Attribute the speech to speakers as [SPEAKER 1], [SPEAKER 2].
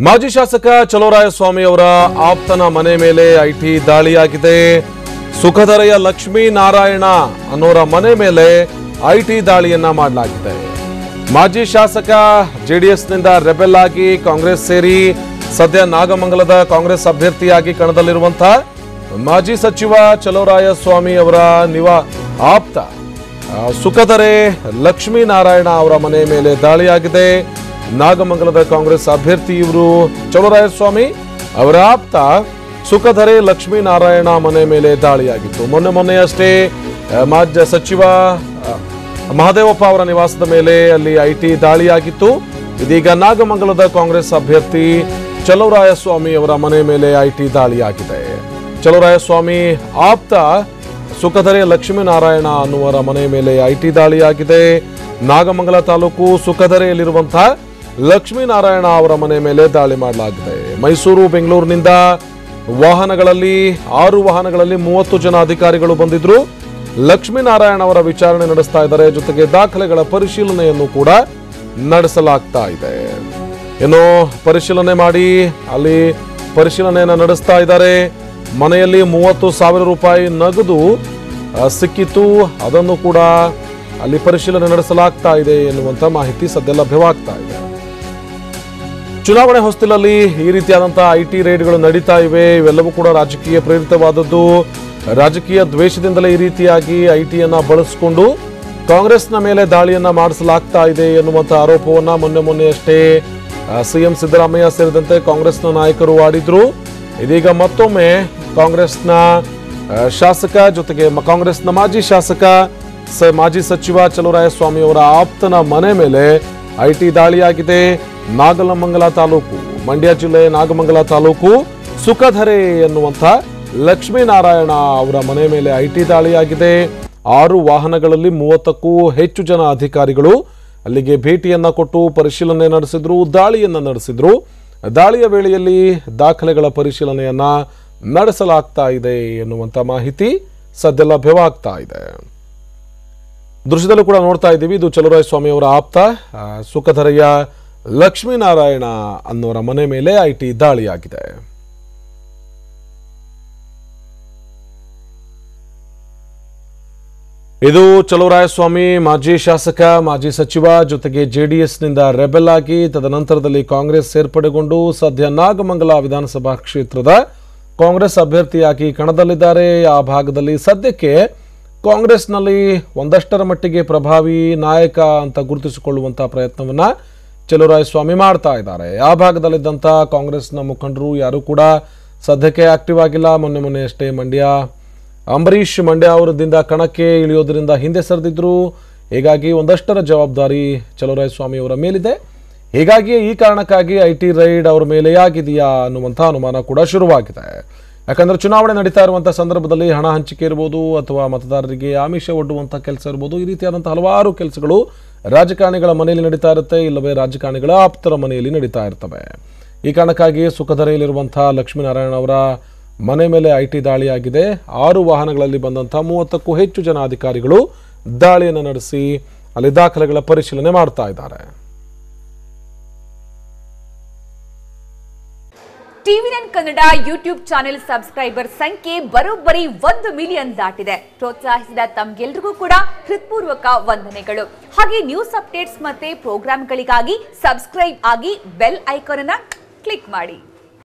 [SPEAKER 1] ಮಾಜಿ ಶಾಸಕ ಚಲುವರಾಯಸ್ವಾಮಿ ಅವರ ಆಪ್ತನ ಮನೆ ಮೇಲೆ ಐಟಿ ದಾಳಿಯಾಗಿದೆ. ಸುಖದರೆಯ ಲಕ್ಷ್ಮೀ ನಾರಾಯಣ ಅನ್ನೋರ ಮನೆ ಮೇಲೆ ಐಟಿ ದಾಳಿಯನ್ನ ಮಾಡಲಾಗಿದೆ. ಮಾಜಿ ಶಾಸಕ ಜೆಡಿಎಸ್ನಿಂದ ರೆಬೆಲ್ ಆಗಿ ಕಾಂಗ್ರೆಸ್ ಸೇರಿ ಸದ್ಯ ನಾಗಮಂಗಲದ ಕಾಂಗ್ರೆಸ್ ಅಭ್ಯರ್ಥಿಯಾಗಿ ಕಣದಲ್ಲಿರುವಂತಹ ಮಾಜಿ ಸಚಿವ ಚಲುವರಾಯಸ್ವಾಮಿ ಅವರ ಆಪ್ತ ಸುಖದರೆ ಲಕ್ಷ್ಮೀ ನಾರಾಯಣ ಅವರ ಮನೆ ಮೇಲೆ ದಾಳಿಯಾಗಿದೆ. ನಾಗಮಂಗಲದ ಕಾಂಗ್ರೆಸ್ ಅಭ್ಯರ್ಥಿ ಇವರು ಚಲುವರಾಯಸ್ವಾಮಿ ಅವರ ಆಪ್ತ ಸುಖದರೆ ಲಕ್ಷ್ಮೀ ನಾರಾಯಣ ಮನೆ ಮೇಲೆ ದಾಳಿಯಾಗಿತ್ತು. ಮೊನ್ನೆಯಷ್ಟೇ ಮಾಜಿ ಸಚಿವ ಮಹದೇವಪ್ಪ ಅವರ ನಿವಾಸದ ಮೇಲೆ ಅಲ್ಲಿ ಐಟಿ ದಾಳಿಯಾಗಿತ್ತು. ಇದೀಗ ನಾಗಮಂಗಲದ ಕಾಂಗ್ರೆಸ್ ಅಭ್ಯರ್ಥಿ ಚಲುವರಾಯಸ್ವಾಮಿ ಅವರ ಮನೆ ಮೇಲೆ ಐಟಿ ದಾಳಿಯಾಗಿದೆ. ಚಲುವರಾಯಸ್ವಾಮಿ ಆಪ್ತ ಸುಖದರೆ ಲಕ್ಷ್ಮೀ ನಾರಾಯಣ ಅನ್ನುವರ ಮನೆ ಮೇಲೆ ಐಟಿ ದಾಳಿಯಾಗಿದೆ. ನಾಗಮಂಗಲ ತಾಲೂಕು ಸುಖದರೆಯಲ್ಲಿರುವಂತಹ ಲಕ್ಷ್ಮೀ ನಾರಾಯಣ ಅವರ ಮನೆ ಮೇಲೆ ದಾಳಿ ಮಾಡಲಾಗಿದೆ. ಮೈಸೂರು ಬೆಂಗಳೂರಿನಿಂದ ವಾಹನಗಳಲ್ಲಿ 6 ವಾಹನಗಳಲ್ಲಿ 30 ಜನ ಅಧಿಕಾರಿಗಳು ಬಂದಿದ್ರು. ಲಕ್ಷ್ಮೀ ನಾರಾಯಣ ಅವರ ವಿಚಾರಣೆ ನಡೆಸ್ತಾ ಇದ್ದಾರೆ. ಜೊತೆಗೆ ದಾಖಲೆಗಳ ಪರಿಶೀಲನೆಯನ್ನು ಕೂಡ ನಡೆಸಲಾಗ್ತಾ ಇದೆ. ಇನ್ನು ಪರಿಶೀಲನೆ ಮಾಡಿ ಅಲ್ಲಿ ಪರಿಶೀಲನೆಯನ್ನು ನಡೆಸ್ತಾ ಇದ್ದಾರೆ. ಮನೆಯಲ್ಲಿ 30,000 ರೂಪಾಯಿ ನಗದು ಸಿಕ್ಕಿತ್ತು. ಅದನ್ನು ಕೂಡ ಅಲ್ಲಿ ಪರಿಶೀಲನೆ ನಡೆಸಲಾಗ್ತಾ ಇದೆ ಎನ್ನುವಂತ ಮಾಹಿತಿ ಸದ್ಯ ಲಭ್ಯವಾಗ್ತಾ ಇದೆ. ಚುನಾವಣೆ ಹೊಸ್ತಿಲಲ್ಲಿ ಈ ರೀತಿಯಾದಂತಹ ಐಟಿ ರೇಡ್ಗಳು ನಡೀತಾ ಇವೆ. ಇವೆಲ್ಲವೂ ಕೂಡ ರಾಜಕೀಯ ಪ್ರೇರಿತವಾದದ್ದು. ರಾಜಕೀಯ ದ್ವೇಷದಿಂದಲೇ ಈ ರೀತಿಯಾಗಿ ಐಟಿಯನ್ನ ಬಳಸಿಕೊಂಡು ಕಾಂಗ್ರೆಸ್ನ ಮೇಲೆ ದಾಳಿಯನ್ನ ಮಾಡಿಸಲಾಗ್ತಾ ಇದೆ ಎನ್ನುವಂತ ಆರೋಪವನ್ನ ಮೊನ್ನೆಯಷ್ಟೇ ಸಿಎಂ ಸಿದ್ದರಾಮಯ್ಯ ಸೇರಿದಂತೆ ಕಾಂಗ್ರೆಸ್ನ ನಾಯಕರು ಆಡಿದ್ರು. ಇದೀಗ ಮತ್ತೊಮ್ಮೆ ಕಾಂಗ್ರೆಸ್ನ ಶಾಸಕ ಜೊತೆಗೆ ಕಾಂಗ್ರೆಸ್ನ ಮಾಜಿ ಶಾಸಕ ಮಾಜಿ ಸಚಿವ ಚಲುವರಾಯಸ್ವಾಮಿ ಅವರ ಆಪ್ತನ ಮನೆ ಮೇಲೆ ಐಟಿ ದಾಳಿಯಾಗಿದೆ. ನಾಗಮಂಗಲ ತಾಲೂಕು, ಮಂಡ್ಯ ಜಿಲ್ಲೆ ನಾಗಮಂಗಲ ತಾಲೂಕು ಸುಖಧರೆ ಎನ್ನುವಂತ ಲಕ್ಷ್ಮೀ ನಾರಾಯಣ ಅವರ ಮನೆ ಮೇಲೆ ಐಟಿ ದಾಳಿಯಾಗಿದೆ. 6 ವಾಹನಗಳಲ್ಲಿ 30ಕ್ಕೂ ಹೆಚ್ಚು ಜನ ಅಧಿಕಾರಿಗಳು ಅಲ್ಲಿಗೆ ಭೇಟಿಯನ್ನ ಕೊಟ್ಟು ಪರಿಶೀಲನೆ ನಡೆಸಿದ್ರು, ದಾಳಿಯನ್ನ ನಡೆಸಿದ್ರು. ದಾಳಿಯ ವೇಳೆಯಲ್ಲಿ ದಾಖಲೆಗಳ ಪರಿಶೀಲನೆಯನ್ನ ನಡೆಸಲಾಗ್ತಾ ಇದೆ ಎನ್ನುವಂತ ಮಾಹಿತಿ ಸದ್ಯ ಲಭ್ಯವಾಗ್ತಾ ಇದೆ. ದೃಶ್ಯದಲ್ಲೂ ಕೂಡ ನೋಡ್ತಾ ಇದ್ದೀವಿ. ಇದು ಚಲುವರಾಯಸ್ವಾಮಿ ಅವರ ಆಪ್ತ ಸುಖಧರೆಯ ಲಕ್ಷ್ಮೀ ನಾರಾಯಣ ಅನ್ನೋರ ಮನೆ ಮೇಲೆ ಐಟಿ ದಾಳಿಯಾಗಿದೆ. ಇದು ಚಲುವರಾಯಸ್ವಾಮಿ ಮಾಜಿ ಶಾಸಕ, ಮಾಜಿ ಸಚಿವ, ಜೊತೆಗೆ ಜೆಡಿಎಸ್ನಿಂದ ರೆಬೆಲ್ ಆಗಿ ತದನಂತರದಲ್ಲಿ ಕಾಂಗ್ರೆಸ್ ಸೇರ್ಪಡೆಗೊಂಡು ಸದ್ಯ ನಾಗಮಂಗಲ ವಿಧಾನಸಭಾ ಕ್ಷೇತ್ರದ ಕಾಂಗ್ರೆಸ್ ಅಭ್ಯರ್ಥಿಯಾಗಿ ಕಣದಲ್ಲಿದ್ದಾರೆ. ಆ ಭಾಗದಲ್ಲಿ ಸದ್ಯಕ್ಕೆ ಕಾಂಗ್ರೆಸ್ನಲ್ಲಿ ಒಂದಷ್ಟರ ಮಟ್ಟಿಗೆ ಪ್ರಭಾವಿ ನಾಯಕ ಅಂತ ಗುರುತಿಸಿಕೊಳ್ಳುವಂತಹ ಪ್ರಯತ್ನವನ್ನ ಚಲುವರಾಯಸ್ವಾಮಿ ಮಾಡ್ತಾ ಇದ್ದಾರೆ. ಆ ಭಾಗದಲ್ಲಿದ್ದಂಥ ಕಾಂಗ್ರೆಸ್ನ ಮುಖಂಡರು ಯಾರು ಕೂಡ ಸದ್ಯಕ್ಕೆ ಆಕ್ಟಿವ್ ಆಗಿಲ್ಲ. ಮೊನ್ನೆಯಷ್ಟೇ ಅಂಬರೀಶ್ ಮಂಡ್ಯ ಅವರದಿಂದ ಕಣಕ್ಕೆ ಇಳಿಯೋದ್ರಿಂದ ಹಿಂದೆ ಸರಿದಿದ್ರು. ಹೀಗಾಗಿ ಒಂದಷ್ಟರ ಜವಾಬ್ದಾರಿ ಚಲುವರಾಯಸ್ವಾಮಿ ಅವರ ಮೇಲಿದೆ. ಹೀಗಾಗಿ ಈ ಕಾರಣಕ್ಕಾಗಿ ಐಟಿ ರೈಡ್ ಅವರ ಮೇಲೆ ಆಗಿದೆಯಾ ಅನ್ನುವಂಥ ಅನುಮಾನ ಕೂಡ ಶುರುವಾಗಿದೆ. ಯಾಕಂದ್ರೆ ಚುನಾವಣೆ ನಡೀತಾ ಇರುವಂತಹ ಸಂದರ್ಭದಲ್ಲಿ ಹಣ ಹಂಚಿಕೆ ಇರ್ಬೋದು ಅಥವಾ ಮತದಾರರಿಗೆ ಆಮಿಷ ಒಡ್ಡುವಂತಹ ಕೆಲಸ ಇರ್ಬೋದು. ಈ ರೀತಿಯಾದಂತಹ ಹಲವಾರು ಕೆಲಸಗಳು ರಾಜಕಾರಣಿಗಳ ಮನೆಯಲ್ಲಿ ನಡೀತಾ ಇರುತ್ತೆ, ಇಲ್ಲವೇ ರಾಜಕಾರಣಿಗಳ ಆಪ್ತರ ಮನೆಯಲ್ಲಿ ನಡೀತಾ ಇರ್ತವೆ. ಈ ಕಾರಣಕ್ಕಾಗಿ ಸುಖಧರೆಯಲ್ಲಿರುವಂತಹ ಲಕ್ಷ್ಮೀನಾರಾಯಣ ಅವರ ಮನೆ ಮೇಲೆ ಐಟಿ ದಾಳಿಯಾಗಿದೆ. 6 ವಾಹನಗಳಲ್ಲಿ ಬಂದಂತಹ 30ಕ್ಕೂ ಹೆಚ್ಚು ಜನ ಅಧಿಕಾರಿಗಳು ದಾಳಿಯನ್ನು ನಡೆಸಿ ಅಲ್ಲಿ ದಾಖಲೆಗಳ ಪರಿಶೀಲನೆ ಮಾಡ್ತಾ ಇದ್ದಾರೆ.
[SPEAKER 2] ಟಿವಿ9 ಕನ್ನಡ ಯೂಟ್ಯೂಬ್ ಚಾನೆಲ್ ಸಬ್ಸ್ಕ್ರೈಬರ್ ಸಂಖ್ಯೆ ಬರೋಬ್ಬರಿ 1 ಮಿಲಿಯನ್ ದಾಟಿದೆ. ಪ್ರೋತ್ಸಾಹಿಸಿದ ತಮ್ಗೆಲ್ರಿಗೂ ಕೂಡ ಹೃತ್ಪೂರ್ವಕ ವಂದನೆಗಳು. ಹಾಗೆ ನ್ಯೂಸ್ ಅಪ್ಡೇಟ್ಸ್ ಮತ್ತೆ ಪ್ರೋಗ್ರಾಂಗಳಿಗಾಗಿ ಸಬ್ಸ್ಕ್ರೈಬ್ ಆಗಿ ಬೆಲ್ ಐಕಾನ್ ಅನ್ನು ಕ್ಲಿಕ್ ಮಾಡಿ.